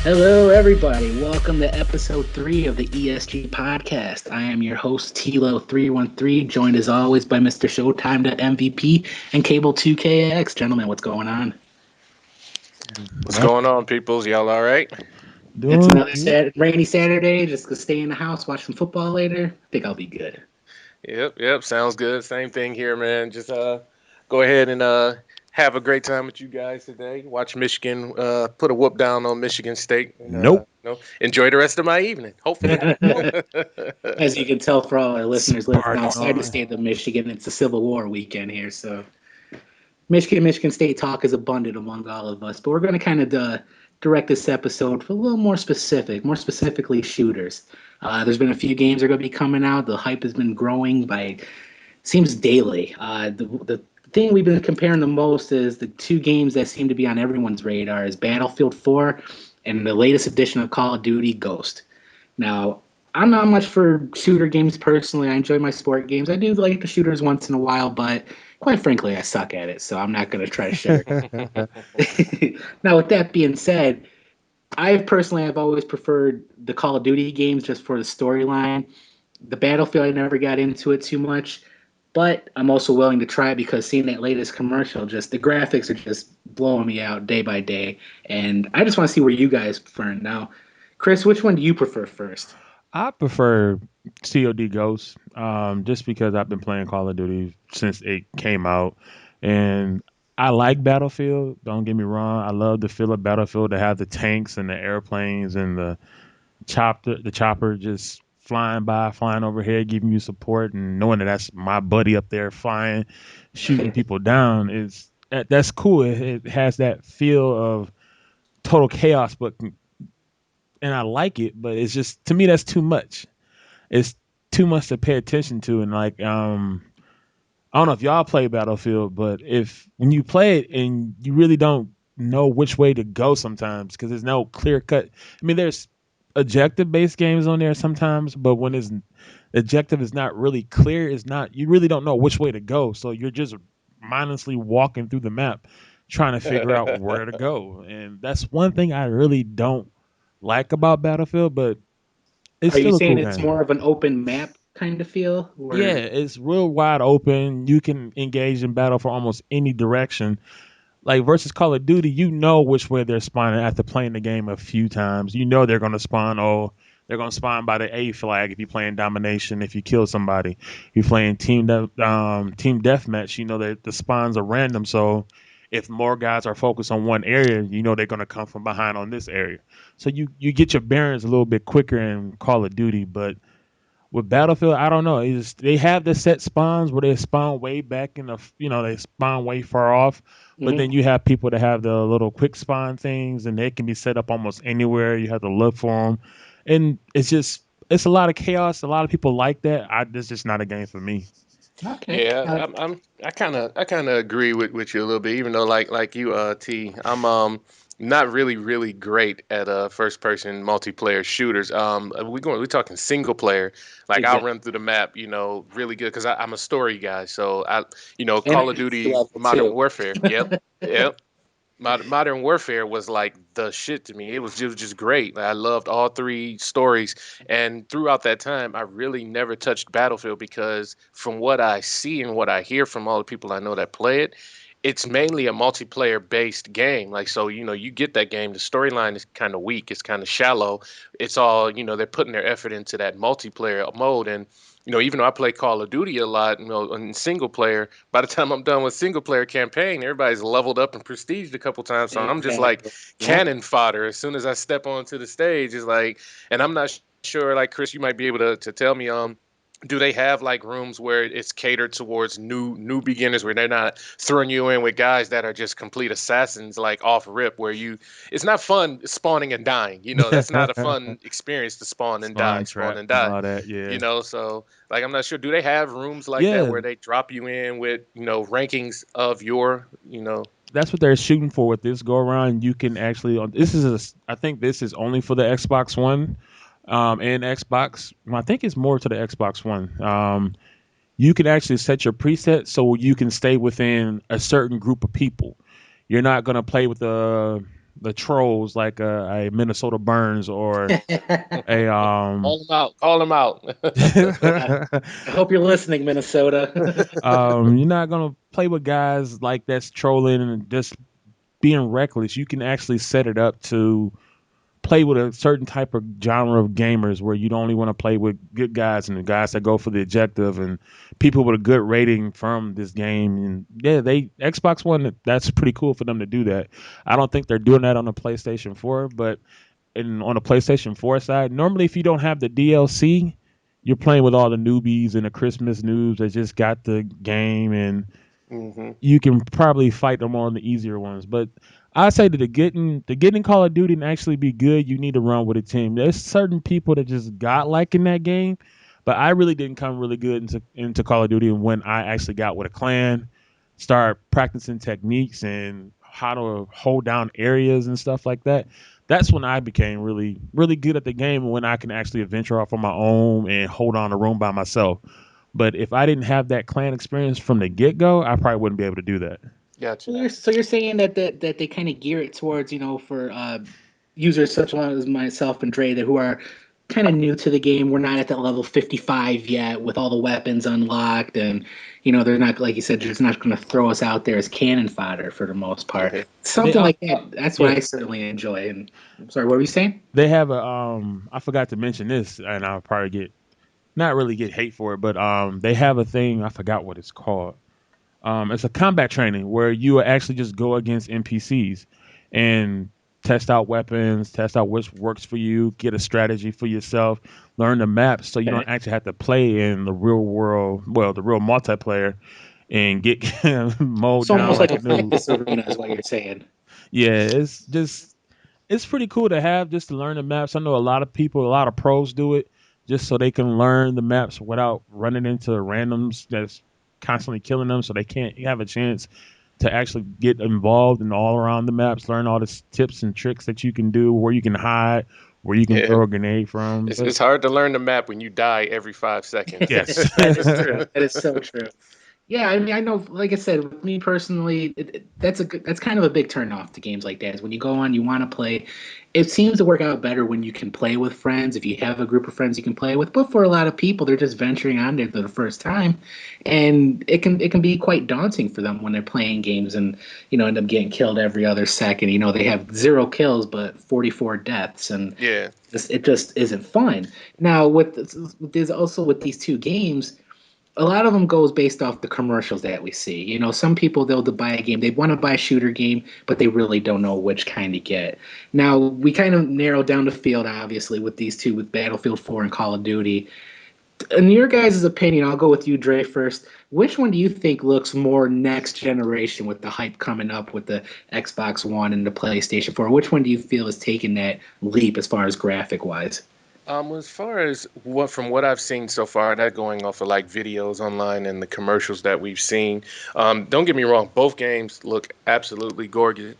Hello, everybody. Welcome to episode 3 of the ESG Podcast. I am your host, Tilo313, joined as always by Mr. Showtime to MVP and Cable 2KX. Gentlemen, what's going on? What's going on, peoples? Y'all all right? It's Doing another rainy Saturday. Just gonna stay in the house, watch some football later. I think I'll be good. Yep. Sounds good. Same thing here, man. Just go ahead and have a great time with you guys today. Watch Michigan put a whoop down on Michigan State. And, Nope. enjoy the rest of my evening. Hopefully. As you can tell for all our listeners living Spark outside the on. state of Michigan, it's a Civil War weekend here. So Michigan State talk is abundant among all of us. But we're going to kind of direct this episode for a little more specifically shooters. There's been a few games that are going to be coming out. The hype has been growing by seems daily. The thing we've been comparing the most is the two games that seem to be on everyone's radar is Battlefield 4 and the latest edition of Call of Duty Ghost. Now, I'm not much for shooter games personally. I enjoy my sport games. I do like the shooters once in a while, but quite frankly, I suck at it, so I'm not going to try to share it. Now, with that being said, I've always preferred the Call of Duty games just for the storyline. The Battlefield, I never got into it too much, but I'm also willing to try it because seeing that latest commercial, just the graphics are just blowing me out day by day, and I just want to see where you guys prefer. Now, Chris, which one do you prefer first? I prefer COD Ghost, just because I've been playing Call of Duty since it came out, and I like Battlefield. Don't get me wrong. I love the feel of Battlefield to have the tanks and the airplanes and the chopper just flying by, flying overhead, giving you support, and knowing that that's my buddy up there flying, shooting people down that's cool. It has that feel of total chaos, but and I like it, but it's just to me that's too much. It's too much to pay attention to, and I don't know if y'all play Battlefield, but if when you play it and you really don't know which way to go sometimes because there's no clear cut. I mean, there's objective based games on there sometimes, but when it's objective is not really clear, it's not you really don't know which way to go. So you're just mindlessly walking through the map trying to figure out where to go. And that's one thing I really don't like about Battlefield, but it's Are you still a saying cool it's game. more of an open map kind of feel? Yeah, Or it's real wide open. You can engage in battle for almost any direction. Like versus Call of Duty, you know which way they're spawning after playing the game a few times. You know they're going to spawn. Oh, they're going to spawn by the A flag if you're playing domination. If you kill somebody, if you're playing team deathmatch. You know that the spawns are random. So if more guys are focused on one area, you know they're going to come from behind on this area. So you get your bearings a little bit quicker in Call of Duty, but with Battlefield, I don't know. They have the set spawns where they spawn way back in they spawn way far off. But Mhm. then you have people that have the little quick spawn things, and they can be set up almost anywhere. You have to look for them, and it's a lot of chaos. A lot of people like that. This is just not a game for me. Okay. Yeah, I kind of agree with you a little bit, even though like you T, I'm not really great at first person multiplayer shooters. We're talking single player. Like I'll Exactly. run through the map, really good because I'm a story guy. So And Call of energy Duty level Modern too. Warfare. Yep. Modern Warfare was like the shit to me. It was just great. I loved all three stories, and throughout that time, I really never touched Battlefield because, from what I see and what I hear from all the people I know that play it, it's mainly a multiplayer based game. Like so, you get that game. The storyline is kind of weak. It's kind of shallow. It's all they're putting their effort into that multiplayer mode, and even though I play Call of Duty a lot, in single player, by the time I'm done with single player campaign, everybody's leveled up and prestiged a couple times. So I'm just like Exactly. Yep. cannon fodder as soon as I step onto the stage. It's like, and I'm not sure, like Chris, you might be able to tell me, do they have like rooms where it's catered towards new beginners where they're not throwing you in with guys that are just complete assassins like off rip where it's not fun spawning and dying, that's not a fun experience to Spawn spawn trap and and die, all that. Yeah, so like I'm not sure. Do they have rooms like that yeah. where they drop you in with rankings of your That's what they're shooting for with this go around. You can actually I think this is only for the Xbox One, and Xbox. Well, I think it's more to the Xbox One. You can actually set your preset so you can stay within a certain group of people. You're not gonna play with the the trolls like a Minnesota Burns or a Call them out. I hope you're listening, Minnesota. you're not gonna play with guys like that's trolling and just being reckless. You can actually set it up to play with a certain type of genre of gamers where you don't only want to play with good guys and the guys that go for the objective and people with a good rating from this game. And yeah, they Xbox One, that's pretty cool for them to do that. I don't think they're doing that on the PlayStation 4, but on the PlayStation 4 side, normally if you don't have the DLC, you're playing with all the newbies and the Christmas noobs that just got the game, and you can probably fight them on the easier ones. But I say that to getting Call of Duty and actually be good, you need to run with a team. There's certain people that just got like in that game, but I really didn't come really good into Call of Duty when I actually got with a clan, start practicing techniques and how to hold down areas and stuff like that. That's when I became really, really good at the game, when I can actually venture off on my own and hold on a room by myself. But if I didn't have that clan experience from the get go, I probably wouldn't be able to do that. Gotcha. So you're saying that they kind of gear it towards, for users such as myself and Dre that who are kind of new to the game. We're not at that level 55 yet with all the weapons unlocked, and they're not, like you said, they're just not going to throw us out there as cannon fodder for the most part. Something like that. That's what I certainly enjoy. And I'm sorry, what were you saying? They have I forgot to mention this, and I'll probably not really get hate for it, but they have a thing, I forgot what it's called. It's a combat training where you actually just go against NPCs and test out weapons, test out which works for you, get a strategy for yourself, learn the maps so you don't actually have to play in the real world, well, the real multiplayer, and get mowed It's down almost like like a a noob. practice arena, is what you're saying. Yeah, it's pretty cool to have just to learn the maps. I know a lot of people, a lot of pros do it just so they can learn the maps without running into randoms that's constantly killing them, so they can't have a chance to actually get involved in all around the maps, learn all the tips and tricks that you can do, where you can hide, where you can Yeah. throw a grenade from. It's hard to learn the map when you die every 5 seconds. Yes. That is true. That is so true. Yeah, I mean, I know, like I said, with me personally, that's kind of a big turn off to games like that. Is when you go on, you want to play. It seems to work out better when you can play with friends. If you have a group of friends you can play with, but for a lot of people, they're just venturing on there for the first time, and it can be quite daunting for them when they're playing games and end up getting killed every other second. They have 0 kills but 44 deaths, and Yeah. it just isn't fun. Now, there's also with these two games, a lot of them goes based off the commercials that we see. Some people they'll buy a game, they want to buy a shooter game, but they really don't know which kind to get. Now we kind of narrowed down the field, obviously, with these two, with Battlefield 4 and Call of Duty. In your guys' opinion, I'll go with you, Dre, first. Which one do you think looks more next generation with the hype coming up with the Xbox One and the PlayStation 4? Which one do you feel is taking that leap as far as graphic wise? As far as from what I've seen so far, that going off of like videos online and the commercials that we've seen, don't get me wrong, both games look absolutely gorgeous.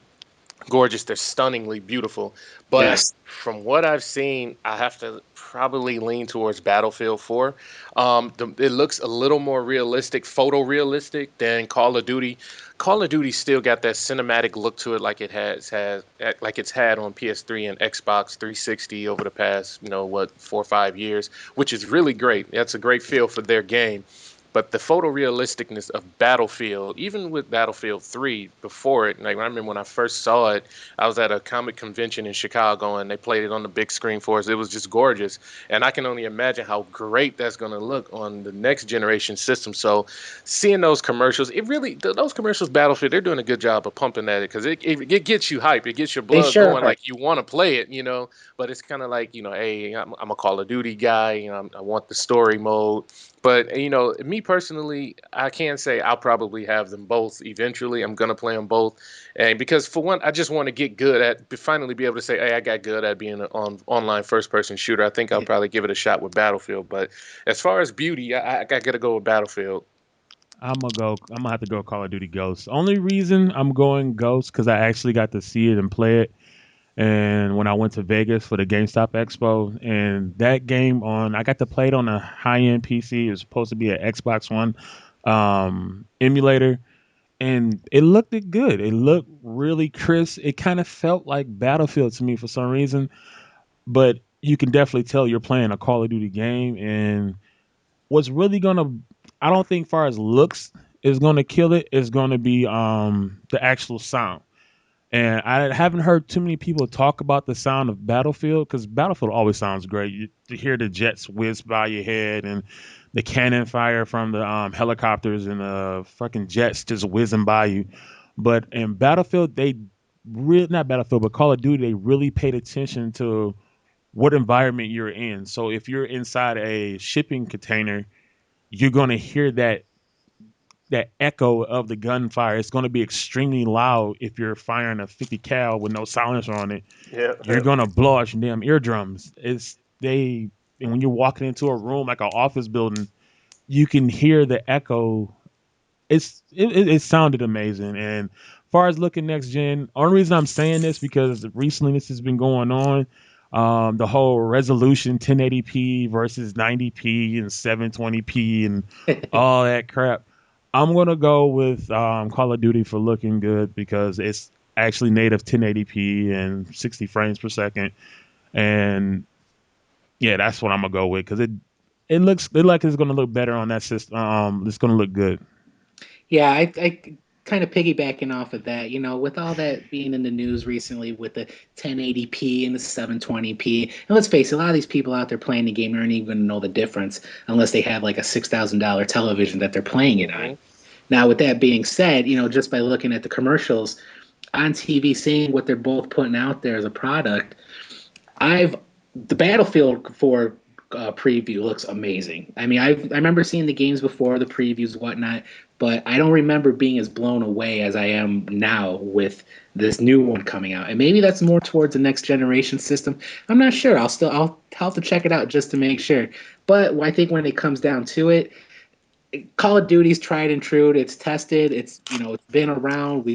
Gorgeous, they're stunningly beautiful. But Yes. from what I've seen, I have to probably lean towards Battlefield 4. It looks a little more realistic, photorealistic than Call of Duty. Call of Duty still got that cinematic look to it, like like it's had on PS3 and Xbox 360 over the past, 4 or 5 years, which is really great. That's a great feel for their game. But the photorealisticness of Battlefield, even with Battlefield 3 before it, like I remember when I first saw it, I was at a comic convention in Chicago and they played it on the big screen for us. It was just gorgeous. And I can only imagine how great that's going to look on the next generation system. So seeing those commercials, those commercials, Battlefield, they're doing a good job of pumping at it because it gets you hype. It gets your They blood sure going are. like you want to play it, but it's kind of like, hey, I'm a Call of Duty guy. I want the story mode. But me personally, I can say I'll probably have them both eventually. I'm gonna play them both, and because for one, I just want to get good at finally be able to say, hey, I got good at being an online first person shooter. I think I'll probably give it a shot with Battlefield. But as far as beauty, I gotta go with Battlefield. I'm gonna have to go Call of Duty Ghosts. Only reason I'm going Ghosts because I actually got to see it and play it. And when I went to Vegas for the GameStop Expo, and that game I got to play it on a high end PC. It was supposed to be an Xbox One emulator, and it looked good. It looked really crisp. It kind of felt like Battlefield to me for some reason, but you can definitely tell you're playing a Call of Duty game. And what's really gonna, I don't think, far as looks, is gonna kill it. Is gonna be the actual sound. And I haven't heard too many people talk about the sound of Battlefield, because Battlefield always sounds great. You hear the jets whiz by your head and the cannon fire from the helicopters and the fucking jets just whizzing by you. But in Battlefield, they really, not Battlefield, but Call of Duty, they really paid attention to what environment you're in. So if you're inside a shipping container, you're going to hear that echo of the gunfire. It's going to be extremely loud if you're firing a 50 cal with no silencer on it. Yeah. You're going to blow out your damn eardrums. And when you're walking into a room like an office building, you can hear the echo. It sounded amazing. And as far as looking next gen, only reason I'm saying this because recently this has been going on. The whole resolution 1080p versus 90p and 720p and all that crap. I'm gonna go with Call of Duty for looking good because it's actually native 1080p and 60 frames per second, and yeah, that's what I'm gonna go with because it like it's gonna look better on that system. It's gonna look good. Yeah, I kind of piggybacking off of that, with all that being in the news recently with the 1080p and the 720p. And let's face it, a lot of these people out there playing the game aren't even going to know the difference unless they have like a $6,000 television that they're playing it on. Now, with that being said, just by looking at the commercials on TV, seeing what they're both putting out there as a product, the Battlefield 4 preview looks amazing. I mean, I remember seeing the games before, the previews, whatnot, but I don't remember being as blown away as I am now with this new one coming out. And maybe that's more towards the next generation system. I'm not sure. I'll have to check it out just to make sure. But I think when it comes down to it, Call of Duty's tried and true. It's tested. It's been around.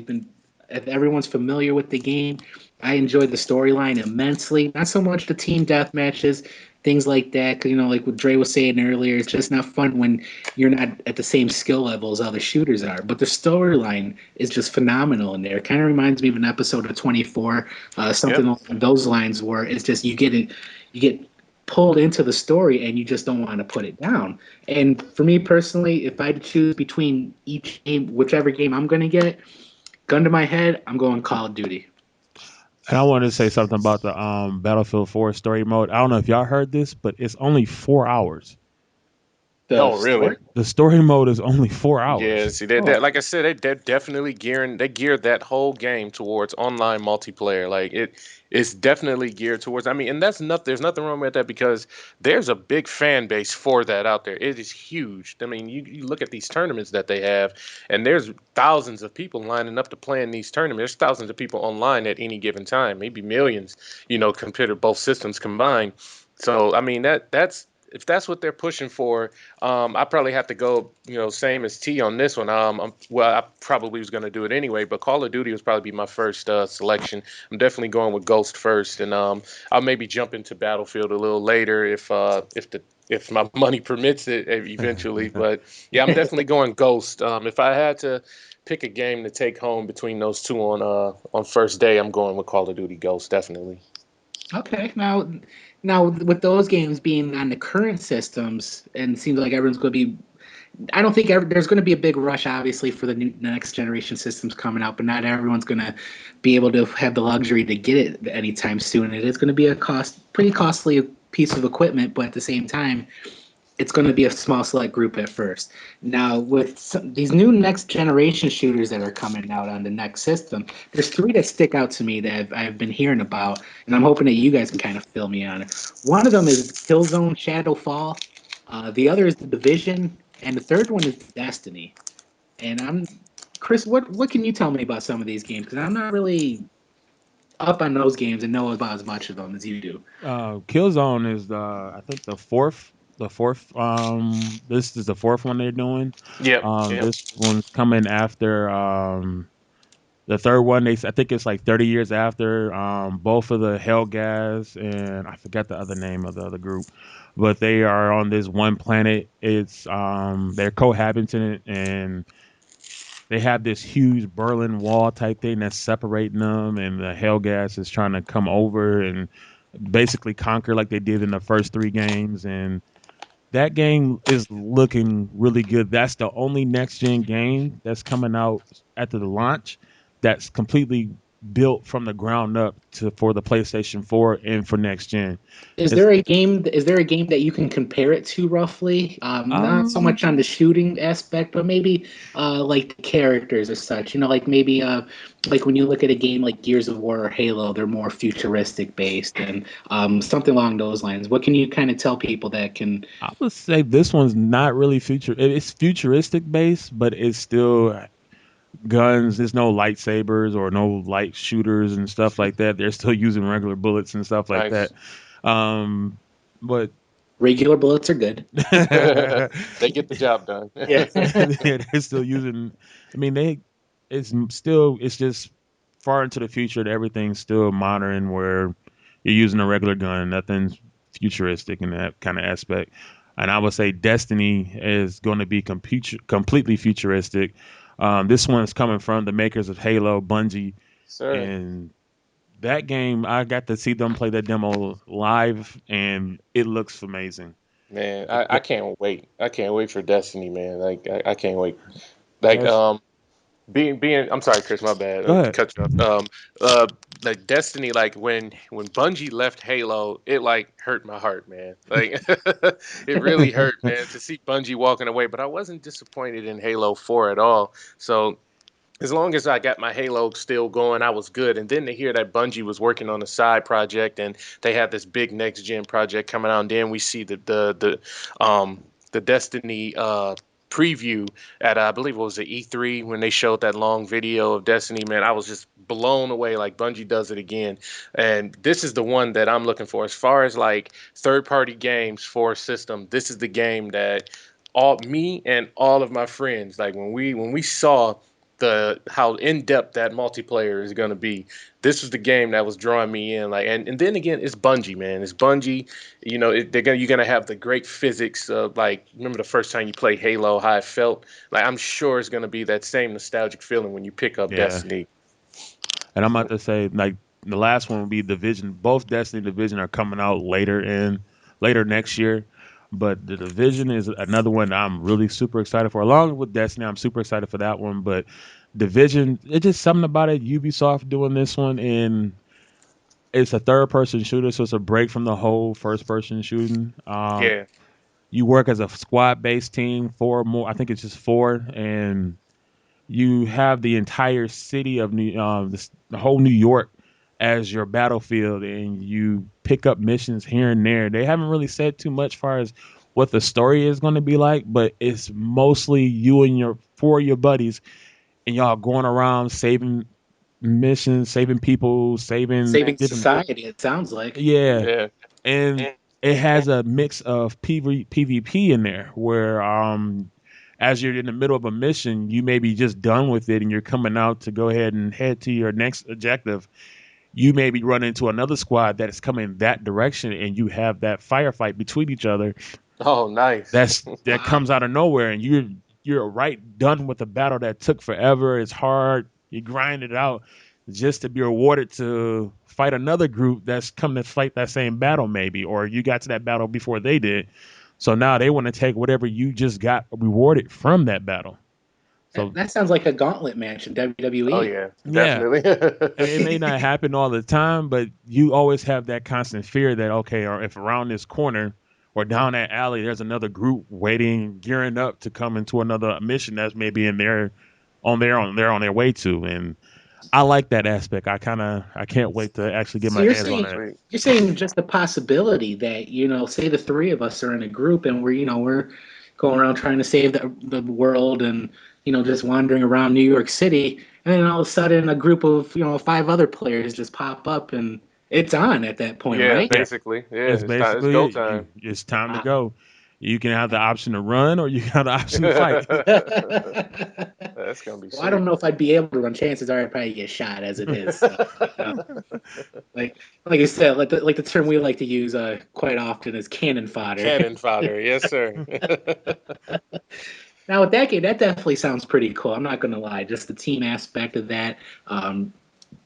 Everyone's familiar with the game. I enjoyed the storyline immensely. Not so much the team death matches, things like that. 'Cause, like what Dre was saying earlier, it's just not fun when you're not at the same skill level as other shooters are. But the storyline is just phenomenal in there. It kind of reminds me of an episode of 24, something along those lines, where it's just you get pulled into the story and you just don't want to put it down. And for me personally, if I had to choose between each game, whichever game I'm going to get, gun to my head, I'm going Call of Duty. And I wanted to say something about the Battlefield 4 story mode. I don't know if y'all heard this, but it's only 4 hours. Oh, really? The story mode is only 4 hours. Yeah, see, like I said, they're definitely geared that whole game towards online multiplayer. Like it's definitely geared towards. I mean, and there's nothing wrong with that because there's a big fan base for that out there. It is huge. I mean, you look at these tournaments that they have, and there's thousands of people lining up to play in these tournaments. There's thousands of people online at any given time, maybe millions, compared to both systems combined. So, I mean, that's if that's what they're pushing for, I probably have to go, same as T on this one. Well, I probably was going to do it anyway, but Call of Duty was probably be my first selection. I'm definitely going with Ghost first, and I'll maybe jump into Battlefield a little later if my money permits it eventually. But yeah, I'm definitely going Ghost. If I had to pick a game to take home between those two on first day, I'm going with Call of Duty Ghost, definitely. Okay, now with those games being on the current systems, and it seems like everyone's going to be. I don't think there's going to be a big rush, obviously, for the next generation systems coming out, but not everyone's going to be able to have the luxury to get it anytime soon. It is going to be a pretty costly piece of equipment, but at the same time, it's going to be a small select group at first. Now, with these new next generation shooters that are coming out on the next system, there's three that stick out to me that I've been hearing about, and I'm hoping that you guys can kind of fill me on it. One of them is Killzone Shadowfall. The other is The Division, and the third one is Destiny. And Chris, what can you tell me about some of these games? Because I'm not really up on those games and know about as much of them as you do. Killzone is I think the fourth. This is the fourth one they're doing. Yep. This one's coming after the third one. I think it's like 30 years after both of the Hellgas, and I forgot the other name of the other group, but they are on this one planet. It's they're cohabiting, and they have this huge Berlin Wall type thing that's separating them, and the Hellgas is trying to come over and basically conquer like they did in the first three games. And that game is looking really good. That's the only next gen game that's coming out after the launch that's completely built from the ground up for the PlayStation 4 and for next gen. Is It's there a game? Is there a game that you can compare it to roughly? Not so um much on the shooting aspect, but maybe like the characters or such. Like maybe like when you look at a game like Gears of War or Halo, they're more futuristic based and something along those lines. What can you kind of tell people that can? I would say this one's not really it's futuristic based, but it's still guns. There's no lightsabers or no light shooters and stuff like that. They're still using regular bullets and stuff like that. Nice. Um, but Regular bullets are good. They get the job done. Yeah. they're still using. I mean, it's just far into the future. That everything's still modern, where you're using a regular gun. Nothing's futuristic in that kind of aspect. And I would say Destiny is going to be completely futuristic. This one's coming from the makers of Halo, Bungie, Sir. and that game, I got to see them play that demo live, and it looks amazing. Man, I can't wait. I can't wait for Destiny, man. Like I can't wait. Like That's being I'm sorry, Chris, my bad. Go To ahead. cut you off. Uh like Destiny, like when Bungie left Halo, it like hurt my heart, man. Like it really hurt, man, to see Bungie walking away. But I wasn't disappointed in Halo 4 at all. So as long as I got my Halo still going, I was good. And then to hear that Bungie was working on a side project and they had this big next gen project coming out, and then we see the Destiny preview at I believe it was the E3 when they showed that long video of Destiny. Man, I was just blown away. Like Bungie does it again, and this is the one that I'm looking for as far as like third party games for a system. This is the game that all me and all of my friends like when we saw the how in depth that multiplayer is going to be. This was the game that was drawing me in. Like, and then again, it's Bungie, man. It's Bungie. You're gonna have the great physics of like remember the first time you played Halo, how it felt. Like I'm sure it's gonna be that same nostalgic feeling when you pick up Yeah. Destiny. And I'm about to say, like, the last one will be Division. Both Destiny and Division are coming out later next year. But the Division is another one that I'm really super excited for. Along with Destiny, I'm super excited for that one. But Division, it's just something about it. Ubisoft doing this one, and it's a third person shooter, so it's a break from the whole first person shooting. Yeah. You work as a squad based team, four more. I think it's just four, and you have the entire city of the whole New York as your battlefield, and you pick up missions here and there. They haven't really said too much as far as what the story is going to be like, but it's mostly you and your buddies, and y'all going around saving missions, saving people, saving Saving different. society, it sounds like. Yeah, Yeah. and it has a mix of PvP in there where as you're in the middle of a mission, you may be just done with it and you're coming out to go ahead and head to your next objective. You may be running into another squad that is coming that direction, and you have that firefight between each other. Oh, nice. That comes out of nowhere, and you're right done with a battle that took forever. It's hard. You grind it out just to be rewarded to fight another group that's come to fight that same battle, maybe, or you got to that battle before they did. So now they want to take whatever you just got rewarded from that battle. So That sounds like a gauntlet match in Oh WWE. yeah, yeah, definitely. it may not happen all the time, but you always have that constant fear that okay, or if around this corner or down that alley, there's another group waiting, gearing up to come into another mission that's maybe in there on their way to. And I like that aspect. I can't wait to actually get So my you're hands on saying that. Sweet. you're saying just the possibility that, say the three of us are in a group and we're going around trying to save the world and, just wandering around New York City, and then all of a sudden a group of, five other players just pop up and it's on at that point, Yeah, right? Yeah, basically. Yeah, it's it's time. It's basically go it. time. It's time to Wow. go. You can have the option to run or you have the option to fight. That's gonna be Well, I don't sweet. know if I'd be able to run. Chances are I'd probably get shot as it is. So, like you said, like the term we like to use quite often is cannon fodder. Cannon fodder, yes, sir. Now with that game, that definitely sounds pretty cool. I'm not gonna lie, just the team aspect of that. Um,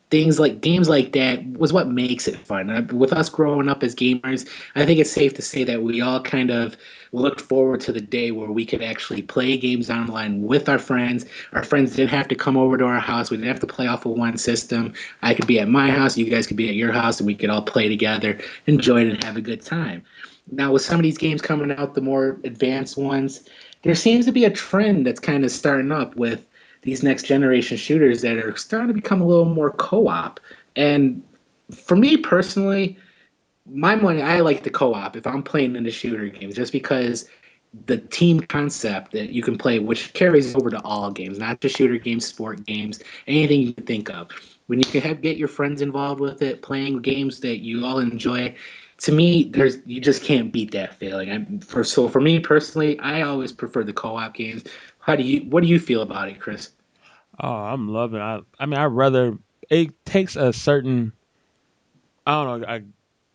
Things like games like that was what makes it fun. With us growing up as gamers, I think it's safe to say that we all kind of looked forward to the day where we could actually play games online with our friends. Our friends didn't have to come over to our house. We didn't have to play off of one system. I could be at my house, you guys could be at your house, and we could all play together, enjoy it, and have a good time. Now, with some of these games coming out, the more advanced ones, there seems to be a trend that's kind of starting up with these next generation shooters that are starting to become a little more co-op. And for me personally, my money, I like the co-op if I'm playing in the shooter games, just because the team concept that you can play, which carries over to all games, not just shooter games, sport games, anything you can think of. When you can get your friends involved with it, playing games that you all enjoy, to me, you just can't beat that feeling. For me personally, I always prefer the co-op games. What do you feel about it, Chris? Oh, I'm loving. I mean, I rather it takes a certain. I don't know.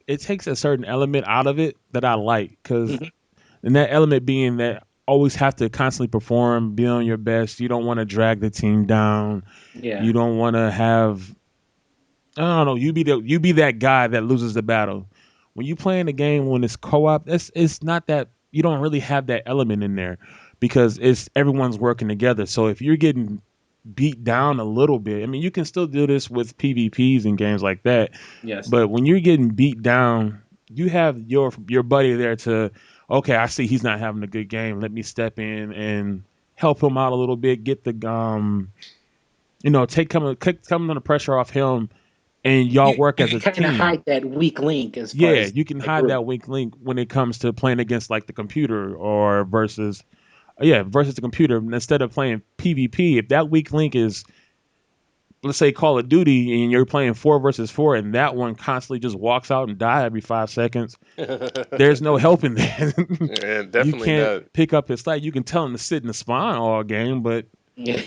It takes a certain element out of it that I like because, Mhm. and that element being that always have to constantly perform, be on your best. You don't want to drag the team down. Yeah. You don't want to have. I don't know. You be that guy that loses the battle. When you play in a game when it's co-op, it's not that you don't really have that element in there because it's everyone's working together. So if you're getting beat down a little bit, I mean, you can still do this with PvPs and games like that. Yes. But when you're getting beat down, you have your buddy there to, okay, I see he's not having a good game. Let me step in and help him out a little bit. Get the take some of the pressure off him, and y'all work You as can a kind of team. hide that weak link as far Yeah, as you can the hide group. that weak link when it comes to playing against like the computer or versus the computer. Instead of playing PvP, if that weak link is, let's say, Call of Duty and you're playing 4 versus 4 and that one constantly just walks out and die every 5 seconds, there's no helping that. Yeah, You definitely can't not. pick up his slack. You can tell him to sit in the spawn all game, but Yeah.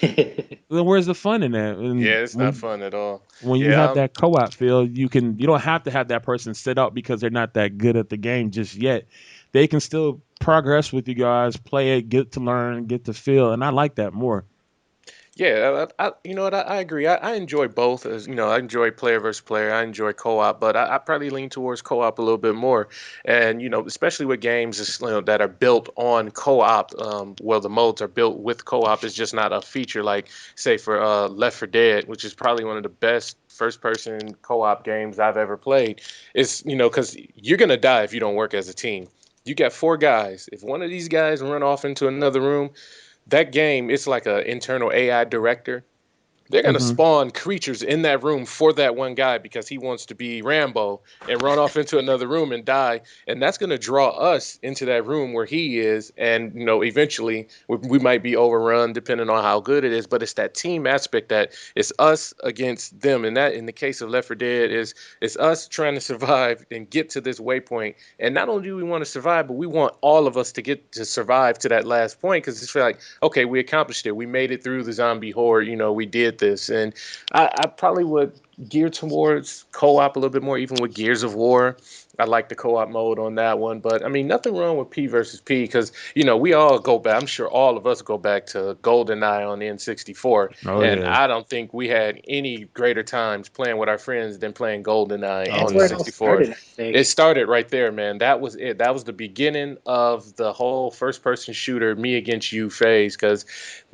then where's the fun in that? And Yeah, it's not fun at all. when you Yeah, have that co-op feel, you don't have to have that person sit out because they're not that good at the game just yet. They can still progress with you guys, play it, get to learn, get to feel, and I like that more. yeah, you know what? I agree. I enjoy both. As you know, I enjoy player versus player. I enjoy co-op, but I probably lean towards co-op a little bit more. And especially with games that are built on co-op. Well, the modes are built with co-op. It's just not a feature like, say, for Left 4 Dead, which is probably one of the best first-person co-op games I've ever played. It's because you're gonna die if you don't work as a team. You got four guys. If one of these guys run off into another room, that game, it's like an internal AI director. They're gonna Hmm. spawn creatures in that room for that one guy because he wants to be Rambo and run off into another room and die, and that's gonna draw us into that room where he is, and eventually we might be overrun depending on how good it is. But it's that team aspect that it's us against them, and that in the case of Left 4 Dead is it's us trying to survive and get to this waypoint. And not only do we want to survive, but we want all of us to get to survive to that last point because it's like, okay, we accomplished it, we made it through the zombie horde, we did this. And I probably would gear towards co-op a little bit more, even with Gears of War. I like the co-op mode on that one, but I mean, nothing wrong with P versus P because we all go back. I'm sure all of us go back to GoldenEye on the N64, Oh and yeah, I don't think we had any greater times playing with our friends than playing GoldenEye oh on That's the where it yeah. all 64. started, I It think. started right there, man. That was it. That was the beginning of the whole first-person shooter, me against you phase. Because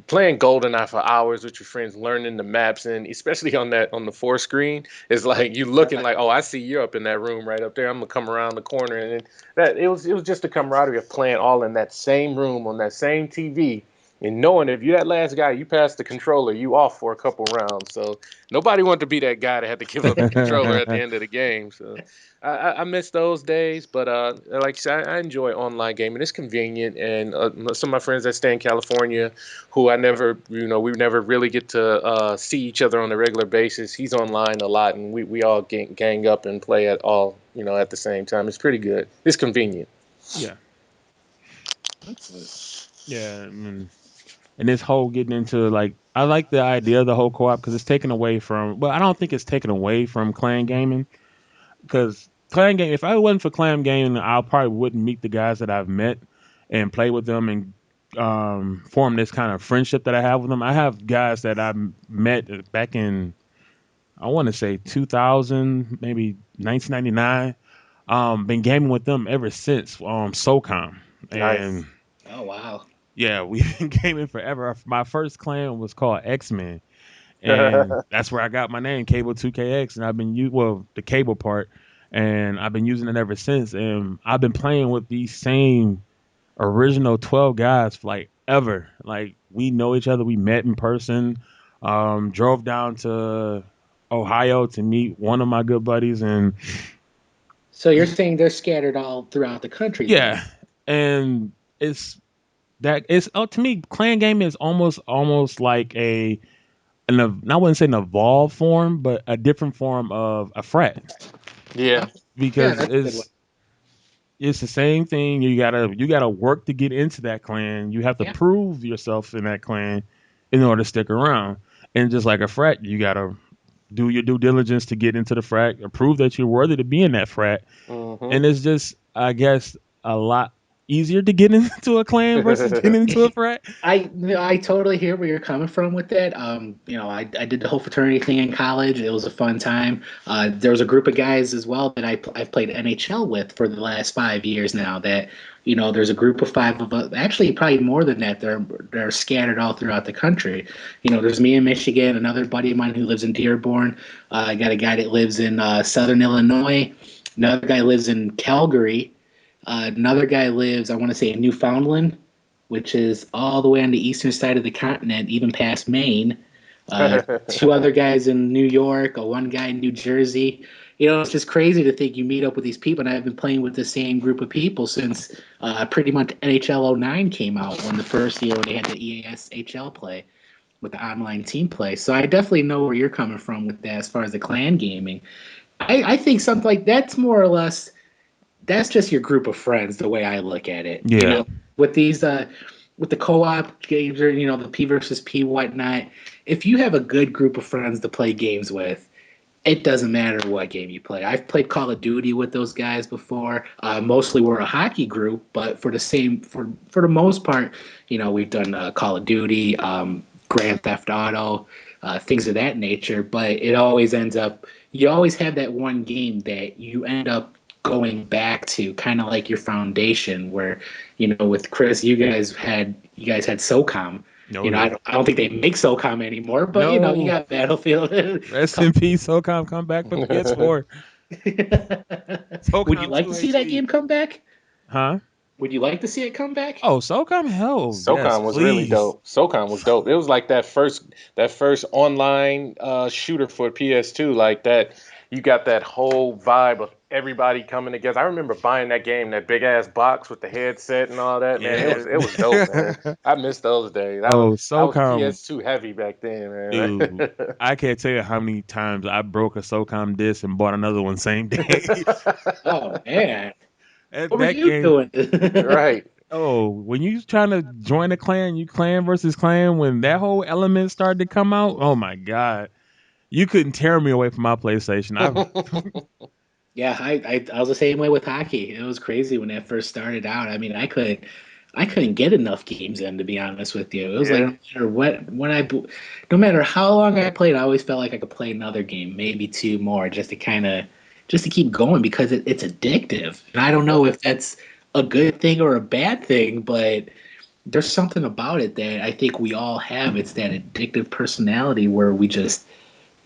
playing GoldenEye for hours with your friends, learning the maps, and especially on the four screen, is like you looking like, oh, I see you up in that room right up there. I'm gonna come around the corner, and that it was just the camaraderie of playing all in that same room on that same TV. And knowing if you're that last guy, you pass the controller, you off for a couple rounds. So nobody wanted to be that guy that had to give up the controller at the end of the game. So I miss those days, but like I said, I enjoy online gaming. It's convenient, and some of my friends that stay in California, who I never, we never really get to see each other on a regular basis. He's online a lot, and we all gang up and play at all, at the same time. It's pretty good. It's convenient. Yeah, yeah. And this whole getting into like, I like the idea of the whole co-op because it's taken away from. Well, I don't think it's taken away from clan gaming because clan game. If I wasn't for clan gaming, I probably wouldn't meet the guys that I've met and play with them and form this kind of friendship that I have with them. I have guys that I met back in, I want to say 2000, maybe 1999. Been gaming with them ever since SOCOM. Nice. And Oh wow. yeah, we've been gaming forever. My first clan was called X-Men. And that's where I got my name, Cable 2KX, and I've been the cable part, and I've been using it ever since. And I've been playing with these same original 12 guys for like ever. Like we know each other. We met in person. Drove down to Ohio to meet one of my good buddies, and So you're saying they're scattered all throughout the country then? yeah, and it's to me, clan gaming is almost like I wouldn't say an evolved form, but a different form of a frat, Yeah. Yeah, because that's a good one. it's the same thing. You gotta work to get into that clan. You have to Yeah. prove yourself in that clan in order to stick around. And just like a frat, you gotta do your due diligence to get into the frat, or prove that you're worthy to be in that frat. Mm-hmm. And it's just, I guess, a lot easier to get into a clan versus getting into a frat. I totally hear where you're coming from with that. I did the whole fraternity thing in college. It was a fun time. There was a group of guys as well that I've played NHL with for the last 5 years now. That there's a group of five of us. Actually, probably more than that. They're scattered all throughout the country. There's me in Michigan, another buddy of mine who lives in Dearborn. I got a guy that lives in Southern Illinois. Another guy lives in Calgary. Another guy lives, I want to say, in Newfoundland, which is all the way on the eastern side of the continent, even past Maine. Two other guys in New York, one guy in New Jersey. It's just crazy to think you meet up with these people, and I've been playing with the same group of people since pretty much NHL '09 came out, when the first year when they had the ESHL play with the online team play. So I definitely know where you're coming from with that as far as the clan gaming. I think something like that's more or less that's just your group of friends, the way I look at it. Yeah. With these with the co-op games, or the P versus P whatnot, if you have a good group of friends to play games with, it doesn't matter what game you play. I've played Call of Duty with those guys before. Mostly we're a hockey group, but for the most part, we've done Call of Duty, Grand Theft Auto, things of that nature. But it always ends up, you always have that one game that you end up going back to, kind of like your foundation. Where with Chris, you guys had SOCOM. No, I don't think they make SOCOM anymore, but you no. got Battlefield. Rest in peace, SOCOM. Come back for PS4. Would you SOCOM like 2 to see that HD. game come back? Huh? Would you like to see it come back? Oh, SOCOM? Hell, yes, SOCOM was really please. dope. SOCOM was dope. It was like that first online shooter for PS2, like that. You got that whole vibe of everybody coming together. I remember buying that game, that big ass box with the headset and all that. Man, Yeah. it was dope, man. I miss those days. Oh, I was SOCOM, PS2 heavy back then, man. dude. I can't tell you how many times I broke a SOCOM disc and bought another one same day. Oh man, That what were that you game. doing? Right. Oh, when you trying to join a clan, you clan versus clan, when that whole element started to come out, oh my God. You couldn't tear me away from my PlayStation. Yeah, I was the same way with hockey. It was crazy when that first started out. I mean, I couldn't get enough games in, to be honest with you. It was like Yeah. no matter no matter how long I played, I always felt like I could play another game, maybe two more, just to keep going, because it's addictive. And I don't know if that's a good thing or a bad thing, but there's something about it that I think we all have. It's that addictive personality where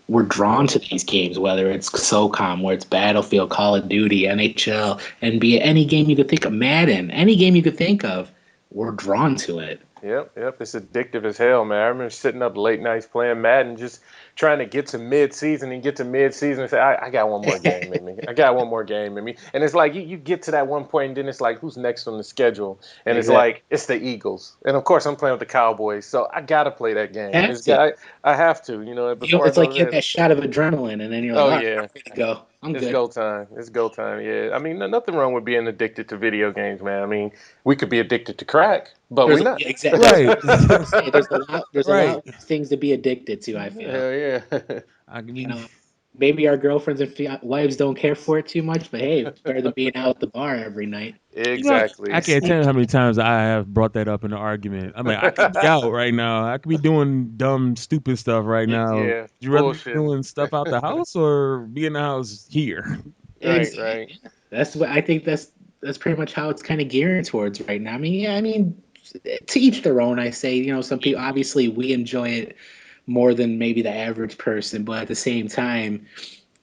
we're drawn to these games, whether it's SOCOM, where it's Battlefield, Call of Duty, NHL, NBA, any game you could think of, Madden, any game you could think of, we're drawn to it. Yep. It's addictive as hell, man. I remember sitting up late nights playing Madden, just trying to get to mid-season and say, I got one more game in me. I got one more game in me. And it's like you get to that one point, and then it's like, who's next on the schedule? And it's Exactly. like, it's the Eagles. And of course, I'm playing with the Cowboys, so I gotta play that game. Have to. I have to, before I It's go like to you have bed. that shot of adrenaline, and then you're like, Oh all right, yeah. I'm ready to go. I'm It's good. go time. It's go time. Yeah. I mean, nothing wrong with being addicted to video games, man. I mean, we could be addicted to crack, but we're not. Yeah, exactly. Right. That's what I'm saying. There's a lot Right. of things to be addicted to, I feel. Hell yeah. I You mean, know. maybe our girlfriends and wives don't care for it too much, but hey, it's better than being out at the bar every night. You know, I Exactly. can't tell you how many times I have brought that up in an argument. I'm like, I could be out right now. I could be doing dumb, stupid stuff right now. Would Yeah, you rather be bullshit. doing stuff out the house or be in the house here? Right, right. Exactly. That's what I think. That's pretty much how it's kind of gearing towards right now. I mean, yeah, I mean, to each their own. I say, some people obviously we enjoy it more than maybe the average person, but at the same time,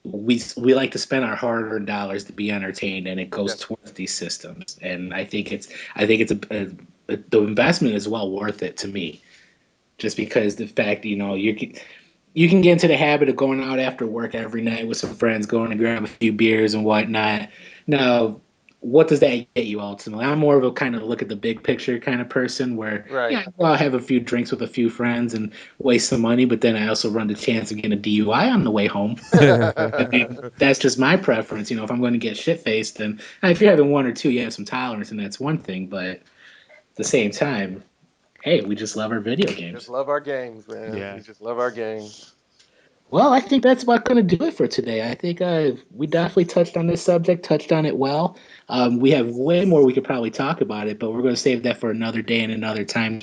we like to spend our hard-earned dollars to be entertained, and it goes Definitely. towards these systems. And I think it's the investment is well worth it to me, just because the fact you can get into the habit of going out after work every night with some friends, going to grab a few beers and whatnot. Now, what does that get you ultimately? I'm more of a kind of look at the big picture kind of person where, Right. yeah, I'll have a few drinks with a few friends and waste some money, but then I also run the chance of getting a DUI on the way home. I mean, that's just my preference. If I'm going to get shit faced, then if you're having one or two, you have some tolerance, and that's one thing. But at the same time, hey, we just love our video Just games. love our games, man. Yeah. We just love our games. Well, I think that's about going to do it for today. I think we definitely touched on this subject, touched on it well. We have way more we could probably talk about it, but we're going to save that for another day and another time. We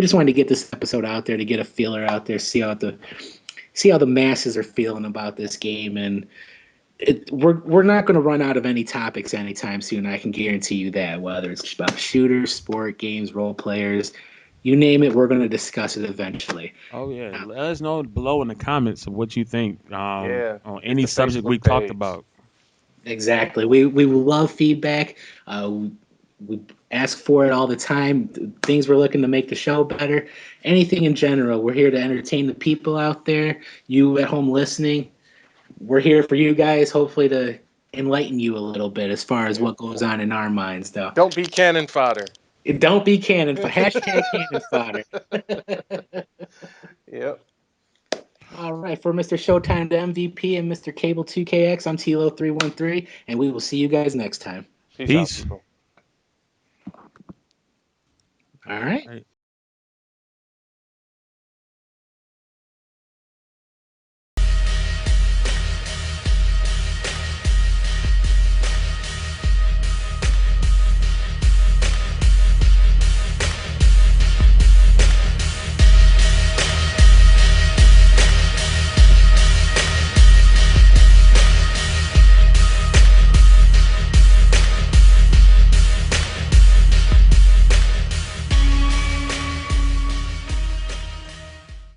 just wanted to get this episode out there to get a feeler out there, see how the masses are feeling about this game, and we're not going to run out of any topics anytime soon. I can guarantee you that. Whether it's about shooters, sport games, role players, you name it, we're going to discuss it eventually. Oh yeah. Let us know below in the comments of what you think Yeah. on Hit any the subject we Facebook talked page. about. Exactly. We will love feedback. We ask for it all the time. Things we're looking to make the show better. Anything in general. We're here to entertain the people out there. You at home listening. We're here for you guys. Hopefully to enlighten you a little bit as far as Yeah. what goes on in our minds, though. Don't be cannon fodder. Don't be cannon. Hashtag cannon fodder. Yep. All right. For Mr. Showtime, the MVP, and Mr. Cable 2KX, I'm Tilo313, and we will see you guys next time. Peace out, Peace. people. All right. Right.